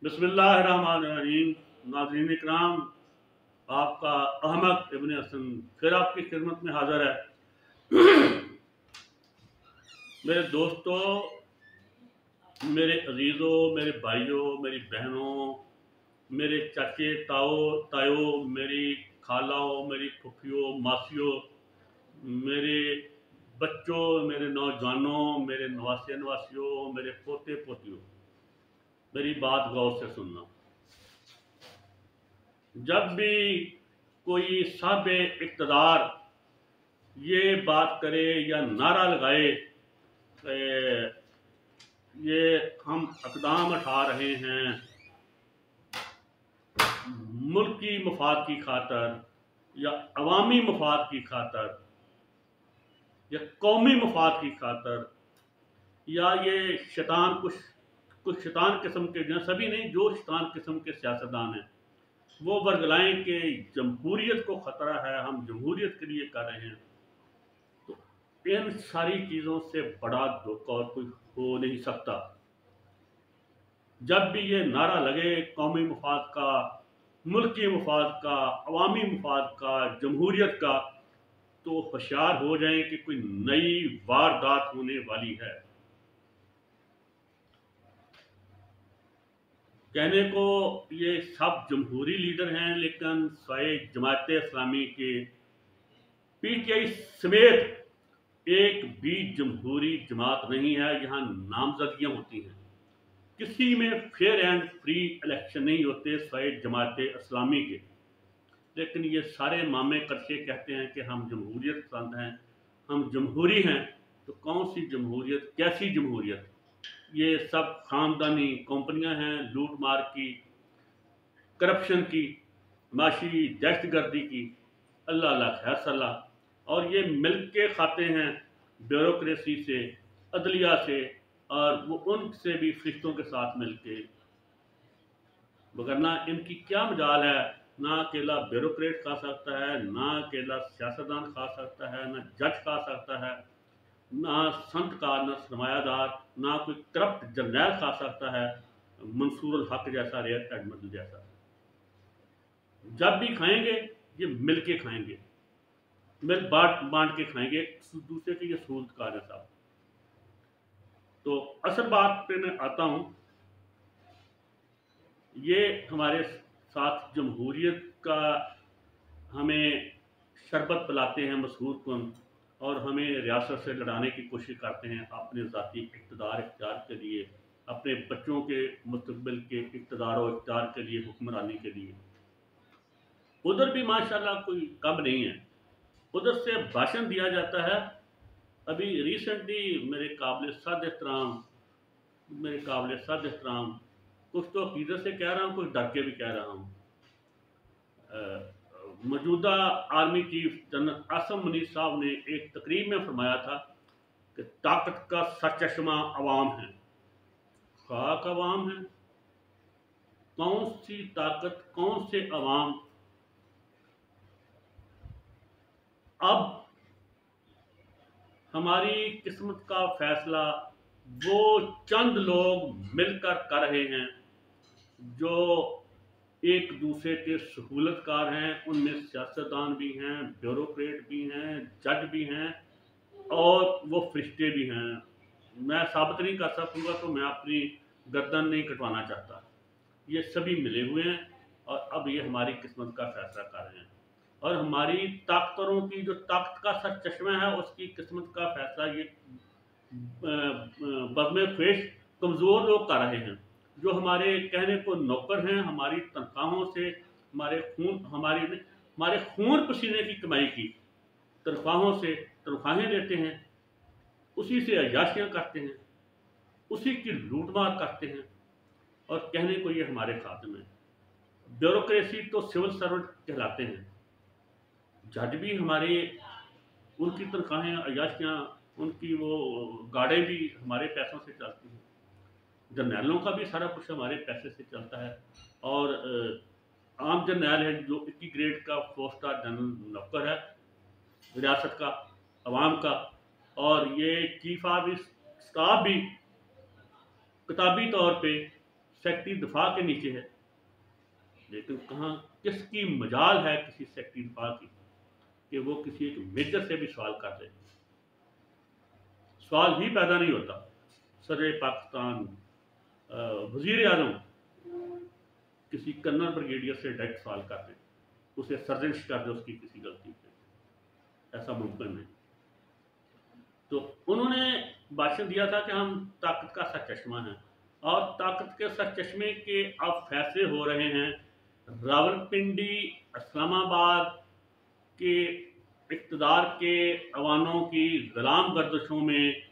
बिस्मिल्लाहिर्रहमानिर्रहीम। नाज़रीन इकराम, आपका अहमद इब्न हसन फिर आपकी खिदमत में हाजिर है। मेरे दोस्तों, मेरे अजीज़ों, मेरे भाइयों, मेरी बहनों, मेरे चाचे तायो, मेरी खालाओं, मेरी फुफियों, मासियों, मेरे बच्चों, मेरे नौजवानों, मेरे नवासे नवासियों, मेरे पोते पोतियों, मेरी बात गौर से सुनना। जब भी कोई साहिब इक़्तिदार ये बात करे या नारा लगाए ये हम इक़दाम उठा रहे हैं मुल्की मफाद की खातर या अवामी मफाद की खातर या कौमी मफाद की खातर, या ये शैतान कुछ शैतान किस्म के, जो सभी नहीं, जो शैतान किस्म के सियासतदान हैं वो वर्गलाएं कि जमहूरियत को ख़तरा है, हम जमहूरियत के लिए कर रहे हैं, तो इन सारी चीज़ों से बड़ा धोखा और कोई हो नहीं सकता। जब भी ये नारा लगे कौमी मफाद का, मुल्की मफाद का, अवामी मफाद का, जमहूरियत का, तो होशियार हो जाएं कि कोई नई वारदात होने वाली है। कहने को ये सब जमहूरी लीडर हैं, लेकिन स्वाय जमात इस्लामी के पीटीआई समेत एक भी जमहूरी जमात नहीं है। यहाँ नामजदगियाँ होती हैं, किसी में फेयर एंड फ्री इलेक्शन नहीं होते स्वाय जमात इस्लामी के। लेकिन ये सारे मामे करके कहते हैं कि हम जमहूरियत पसंद हैं, हम जमहूरी हैं। तो कौन सी जमहूरियत, कैसी जमहूरियत? ये सब खानदानी कंपनियां हैं, लूट मार की, करप्शन की, माशी दहशतगर्दी की, अल्लाह अल्लाह खैर सलाह। और ये मिल के खाते हैं ब्यूरोक्रेसी से, अदलिया से, और वो उनसे भी फरिश्तों के साथ मिल के। वगरना इनकी क्या मजाल है? ना अकेला ब्यूरोक्रेट खा सकता है, ना अकेला सियासतदान खा सकता है, ना जज खा सकता है, ना संतकार, ना सरमायादार, ना कोई करप्ट जर्नैल खा सकता है, मंसूर हक जैसा, रेयर एडमिरल जैसा। जब भी खाएंगे ये मिल के खाएंगे, मिल बांट के खाएंगे, दूसरे के ये सूरतकार है साहब। तो असल बात पे मैं आता हूँ। ये हमारे साथ जमहूरियत का हमें शरबत पिलाते हैं मशहूर कन, और हमें रियासत से लड़ाने की कोशिश करते हैं अपने ज़ाती इक़्तिदार इख्तियार के लिए, अपने बच्चों के मुस्तक़बिल के इक़्तिदार और इख्तियार के लिए, हुक्मरानी के लिए। उधर भी माशाल्लाह कोई कम नहीं है, उधर से भाषण दिया जाता है। अभी रिसेंटली मेरे काबिल सद एहतराम, कुछ तो अकीदत से कह रहा हूँ, कुछ डर के भी कह रहा हूँ, मौजूदा army chief general Asim Munir साहब ने एक तकरीब में फरमाया था कि ताकत का सरचश्मा अवाम है। खाक अवाम है? कौन सी ताकत, कौन से अवाम? अब हमारी किस्मत का फैसला वो चंद लोग मिलकर कर रहे हैं जो एक दूसरे के सहूलतकार हैं। उनमें सियासतदान भी हैं, ब्यूरोक्रेट भी हैं, जज भी हैं, और वो फरिश्ते भी हैं। मैं साबित नहीं कर सकूंगा तो मैं अपनी गर्दन नहीं कटवाना चाहता। ये सभी मिले हुए हैं और अब ये हमारी किस्मत का फैसला कर रहे हैं, और हमारी ताकतवरों की जो ताकत का सर चश्मा है उसकी किस्मत का फैसला ये बज़्म ख्वेश कमज़ोर लोग कर रहे हैं, जो हमारे कहने को नौकर हैं। हमारी तनख्वाहों से, हमारे खून पसीने की कमाई की तनख्वाहों से तनख्वाहें लेते हैं, उसी से अय्याशियाँ करते हैं, उसी की लूटमार करते हैं, और कहने को ये हमारे खाते में। ब्यूरोक्रेसी तो सिविल सर्वेंट कहलाते हैं, जज भी हमारे, उनकी तनख्वाहें, अय्याशियाँ, उनकी वो गाड़ें भी हमारे पैसों से चलती हैं। जर्नैलों का भी सारा कुछ हमारे पैसे से चलता है। और आम जर्नैल है जो 21 ग्रेड का 4 स्टार जनरल नौकर है रियासत का, अवाम का, और ये चीफ ऑफ स्टाफ भी किताबी तौर पे सेक्रेटरी दफा के नीचे है, लेकिन कहाँ किसकी मजाल है किसी सेक्रेटरी दफा की कि वो किसी एक मेजर से भी सवाल कर ले, सवाल ही पैदा नहीं होता। सदर पाकिस्तान वजीर आजम किसी कर्नल ब्रिगेडियर से डायरेक्ट सवाल कर दे, उसे सर्जनिश कर दे उसकी किसी गलती पे, ऐसा मुमकिन नहीं। तो उन्होंने भाषण दिया था कि हम ताकत का सरचश्मा है, और ताकत के सरचश्मे के अब फैसले हो रहे हैं रावलपिंडी इस्लामाबाद के इक़्तिदार के अवानों की गुलाम गर्दिशों में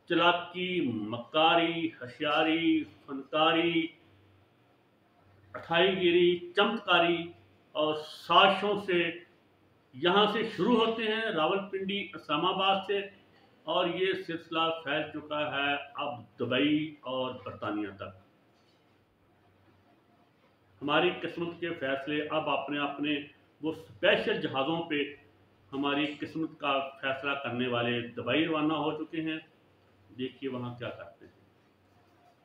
चालाकी, मक्कारी, होशियारी, फनकारी, अठाईगिरी, चमत्कारी और साजिशों से यहाँ से शुरू होते हैं रावलपिंडी इस्लामाबाद से, और ये सिलसिला फैल चुका है अब दुबई और बरतानिया तक। हमारी किस्मत के फैसले अब अपने अपने वो स्पेशल जहाज़ों पे हमारी किस्मत का फैसला करने वाले दुबई रवाना हो चुके हैं। देखिए वहाँ क्या करते हैं।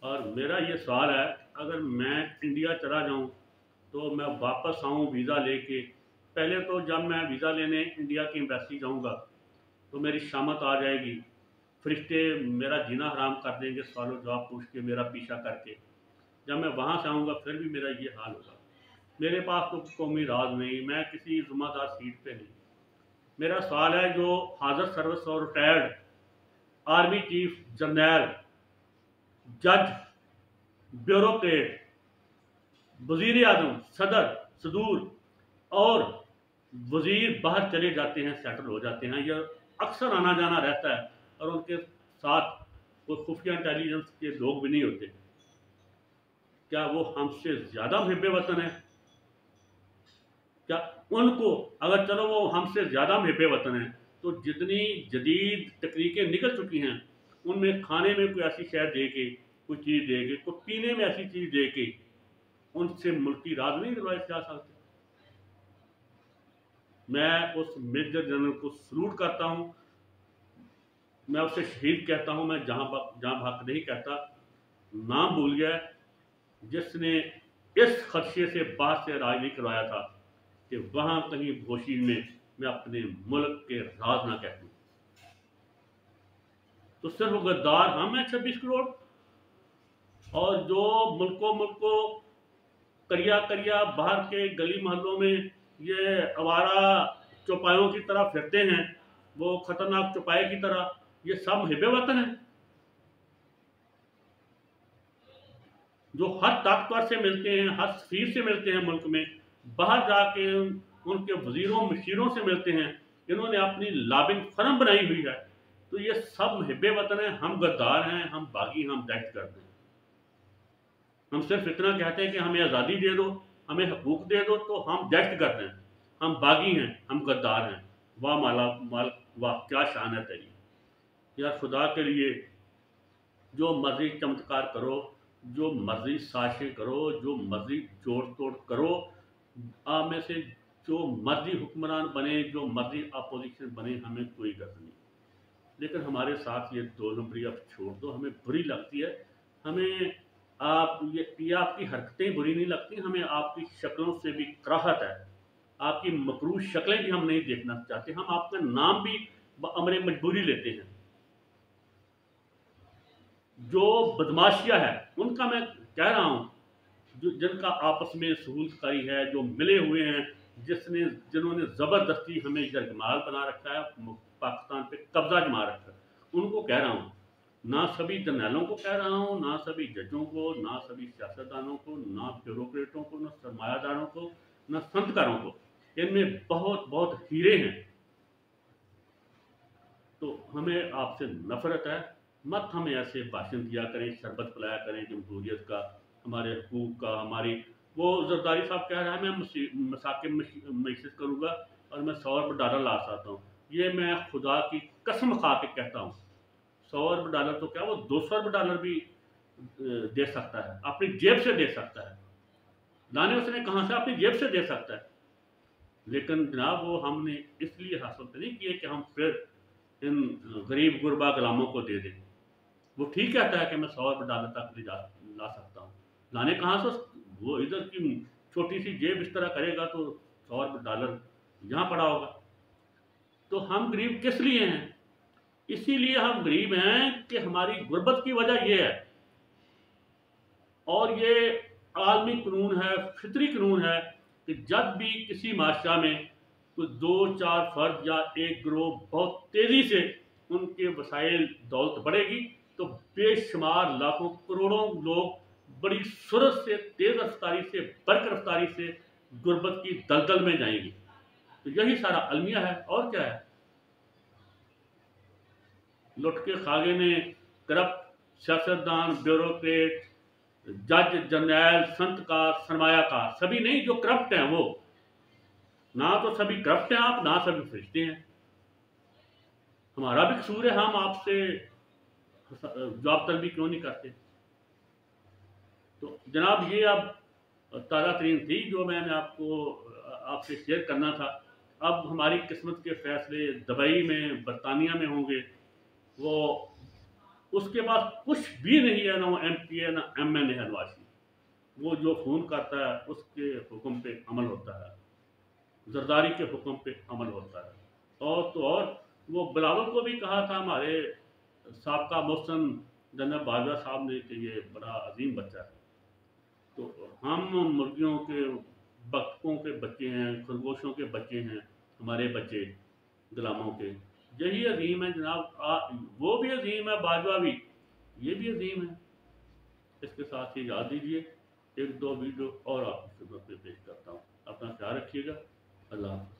और मेरा ये सवाल है, अगर मैं इंडिया चला जाऊँ तो मैं वापस आऊँ वीज़ा लेके, पहले तो जब मैं वीज़ा लेने इंडिया की एम्बेसी जाऊँगा तो मेरी शामत आ जाएगी, फरिश्ते मेरा जीना हराम कर देंगे सवालों जवाब पूछ के, मेरा पीछा करके। जब मैं वहाँ से आऊँगा फिर भी मेरा ये हाल होगा। मेरे पास तो कौमी राज नहीं, मैं किसी ज़िम्मेदार सीट पे नहीं। मेरा सवाल है, जो हाज़र सर्विस और रिटायर्ड आर्मी चीफ जनरल, जज, ब्यूरोक्रेट, वजीर आजम, सदर, सदूर और वजीर बाहर चले जाते हैं, सेटल हो जाते हैं, यह अक्सर आना जाना रहता है, और उनके साथ कोई खुफिया इंटेलिजेंस के लोग भी नहीं होते। क्या वो हमसे ज़्यादा मुहिब्बे वतन है? क्या उनको, अगर चलो वो हमसे ज़्यादा मुहिब्बे वतन है, तो जितनी जदीद तकनीकें निकल चुकी हैं उनमें खाने में कोई ऐसी शय दे के, कोई चीज़ दे के, कोई पीने में ऐसी चीज़ दे के उनसे मुल्की राज नहीं दिलवाए जा सकते। मैं उस मेजर जनरल को सलूट करता हूँ, मैं उसे शहीद कहता हूँ, मैं जहाँ भाग नहीं कहता, नाम भूल गया, जिसने इस खदशे से बाहर से राज नहीं करवाया था कि वहाँ कहीं भोशी में मैं अपने मुल्क के राज ना कह दूँ। तो सिर्फ गद्दार हम हैं 26 करोड़, और जो मुल्को करिया करिया बाहर के गली मोहल्लों में ये आवारा चौपायों की तरह फिरते हैं, वो खतरनाक चौपाए की तरह, ये सब मुहिब्बे वतन है, जो हर ताकतवर से मिलते हैं, हर सफीर से मिलते हैं मुल्क में, बाहर जाके उनके वजीरों मशीरों से मिलते हैं, इन्होंने अपनी लॉबिंग फर्म बनाई हुई है। तो ये सब मुहिब्बे वतन है। हम गद्दार हैं, हम बागी, हम दहशत करते हैं। हम सिर्फ इतना कहते हैं कि हमें आज़ादी दे दो, हमें हकूक दे दो, तो हम दहशत करते हैं, हम बागी हैं, हम गद्दार हैं। वाह माला माल, वाह क्या शान है तेरी। यार खुदा के लिए जो मर्जी चमत्कार करो, जो मर्जी साजिशें करो, जो मर्जी जोड़ तोड़ करो, आप में से जो मर्जी हुक्मरान बने, जो मर्जी अपोजिशन बने, हमें कोई गर्ज नहीं। लेकिन हमारे साथ ये दो नंबरी अब छोड़ दो, हमें बुरी लगती है। हमें आप ये आपकी हरकतें बुरी नहीं लगती, हमें आपकी शक्लों से भी कराहत है। आपकी मकरूह शक्लें भी हम नहीं देखना चाहते, हम आपका नाम भी अमरे मजबूरी लेते हैं। जो बदमाशिया है उनका मैं कह रहा हूँ, जो जिनका आपस में सहूलतकारी है, जो मिले हुए हैं, जिन्होंने ज़बरदस्ती हमें यरगमाल बना रखा है, पाकिस्तान पे कब्जा जमा रखा है, उनको कह रहा हूँ। ना सभी जर्नलों को कह रहा हूँ, ना सभी जजों को, ना सभी सियासतदानों को, ना ब्यूरोक्रेटों को, ना सरमायादारों को, ना संतकारों को। इनमें बहुत बहुत हीरे हैं। तो हमें आपसे नफरत है। मत हमें ऐसे भाषण दिया करें, शरबत पिलाया करें जमहूरियत का, हमारे हकूक़ का, हमारी वो जरदारी साहब कह रहा है मैं मसाके मैसेज करूँगा और मैं $100 ला सकता हूँ। ये मैं खुदा की कसम खा के कहता हूँ, $100 तो क्या, वो $200 भी दे सकता है, अपनी जेब से दे सकता है। लाने उसने कहाँ से, अपनी जेब से दे सकता है। लेकिन जनाब वो हमने इसलिए हासिल नहीं किए कि हम फिर इन गरीब गुरबा गुलामों को दे दें। वो ठीक कहता है कि मैं $100 तक ला सकता हूँ, लाने कहाँ से? वो इधर की छोटी सी जेब इस तरह करेगा तो $100 यहाँ पड़ा होगा। तो हम गरीब किस लिए हैं? इसीलिए हम गरीब हैं कि हमारी गुर्बत की वजह ये है। और ये आलमी कानून है, फितरी कानून है कि जब भी किसी माशरा में कोई दो चार फर्द या एक गिरोह बहुत तेजी से उनके वसाइल दौलत बढ़ेगी तो बेशुमार लाखों करोड़ों लोग बड़ी सूरत से, तेज रफ्तारी से, बरक रफ्तारी से गुर्बत की दलदल में जाएंगे। तो यही सारा अलमिया है और क्या है। लुट के खागे ने करप्ट सियासतदान, ब्यूरोक्रेट, जज, जर्नैल, संत का, सरमाया का, सभी नहीं, जो करप्ट हैं वो। ना तो सभी करप्ट हैं आप, ना सभी फरिश्ते हैं। हमारा भी कसूर है, हम आपसे जवाब तलबी क्यों नहीं करते। तो जनाब ये अब ताज़ा तरीन थी जो मैंने आपसे शेयर करना था। अब हमारी किस्मत के फैसले दुबई में, बरतानिया में होंगे। वो उसके पास कुछ भी नहीं है, ना वो MP है, ना MN है नवाज। वो जो खून करता है उसके हुक्म पे अमल होता है, जरदारी के हुक्म पे अमल होता है। और तो और वो बिलावल को भी कहा था हमारे साबका मोहसन जनरल बाजवा साहब ने कि ये बड़ा अजीम बच्चा है। तो हम मुर्गियों के, बतखों के बच्चे हैं, खरगोशों के बच्चे हैं, हमारे बच्चे गुलामों के। यही अजीम है जनाब। वो भी अजीम है, बाजवा भी, ये भी अजीम है। इसके साथ ही याद दीजिए एक दो वीडियो और आपकी खिदमत में पेश करता हूँ। अपना ख्याल रखिएगा। अल्लाह हाफ़िज़।